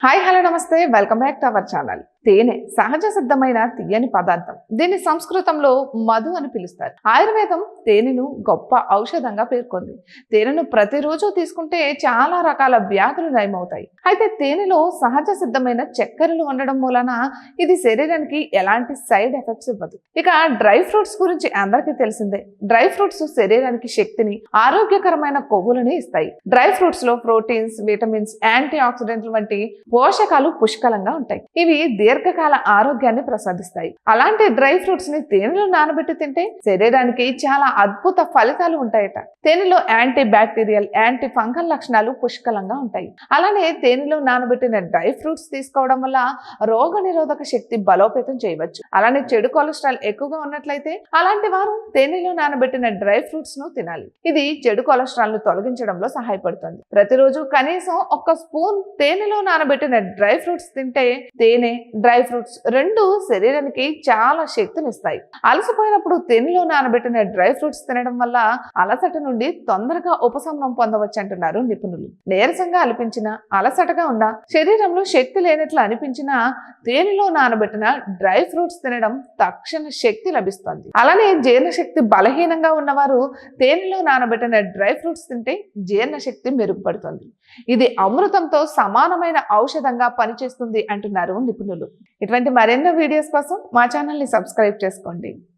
Hi hello నమస్తే welcome back to our channel. తేనె సహజ సిద్ధమైన తీయని పదార్థం. దీన్ని సంస్కృతంలో మధు అని పిలుస్తారు. ఆయుర్వేదం తేనెను గొప్ప ఔషధంగా పేర్కొంది. తేనెను ప్రతిరోజు తీసుకుంటే చాలా రకాల వ్యాధులు నయమవుతాయి. అయితే తేనెలో సహజ సిద్ధమైన చక్కెరలు ఉండడం మూలన ఇది శరీరానికి ఎలాంటి సైడ్ ఎఫెక్ట్స్ ఇవ్వదు. ఇక డ్రై ఫ్రూట్స్ గురించి అందరికీ తెలిసిందే. డ్రై ఫ్రూట్స్ శరీరానికి శక్తిని, ఆరోగ్యకరమైన కొవ్వులని ఇస్తాయి. డ్రై ఫ్రూట్స్ లో ప్రోటీన్స్, విటమిన్స్, యాంటీ ఆక్సిడెంట్లు వంటి పోషకాలు పుష్కలంగా ఉంటాయి. ఇవి దీర్ఘకాల ఆరోగ్యాన్ని ప్రసాదిస్తాయి. అలాంటి డ్రై ఫ్రూట్స్ ని తేనెలో నానబెట్టి తింటే శరీరానికి చాలా అద్భుత ఫలితాలు ఉంటాయట. తేనెలో యాంటీ బ్యాక్టీరియల్, యాంటీ ఫంగల్ లక్షణాలు పుష్కలంగా ఉంటాయి. అలానే తేనెలో నానబెట్టిన డ్రై ఫ్రూట్స్ తీసుకోవడం వల్ల రోగ నిరోధక శక్తి బలోపేతం చేయవచ్చు. అలానే చెడు కొలెస్ట్రాల్ ఎక్కువగా ఉన్నట్లయితే అలాంటి వారు తేనెలో నానబెట్టిన డ్రై ఫ్రూట్స్ ను తినాలి. ఇది చెడు కొలెస్ట్రాల్ ను తొలగించడంలో సహాయపడుతుంది. ప్రతిరోజు కనీసం 1 స్పూన్ తేనెలో నానబెట్టిన డ్రై ఫ్రూట్స్ తింటే తేనె, డ్రై ఫ్రూట్స్ రెండు శరీరానికి చాలా శక్తినిస్తాయి. అలసిపోయినప్పుడు తేనెలో నానబెట్టిన డ్రై ఫ్రూట్స్ తినడం వల్ల అలసట నుండి తొందరగా ఉపశమనం పొందవచ్చు అంటున్నారు నిపుణులు. నీరసంగా అనిపించినా, అలసటగా ఉన్నా, శరీరంలో శక్తి లేనట్లు అనిపించినా తేనెలో నానబెట్టిన డ్రై ఫ్రూట్స్ తినడం తక్షణ శక్తి లభిస్తుంది. అలానే జీర్ణశక్తి బలహీనంగా ఉన్నవారు తేనెలో నానబెట్టిన డ్రై ఫ్రూట్స్ తింటే జీర్ణశక్తి మెరుగుపడుతుంది. ఇది అమృతంతో సమానమైన ఔషధంగా పనిచేస్తుంది అంటున్నారు నిపుణులు. ఇటువంటి మరెన్నో వీడియోస్ కోసం మా ఛానల్ని సబ్స్క్రైబ్ చేసుకోండి.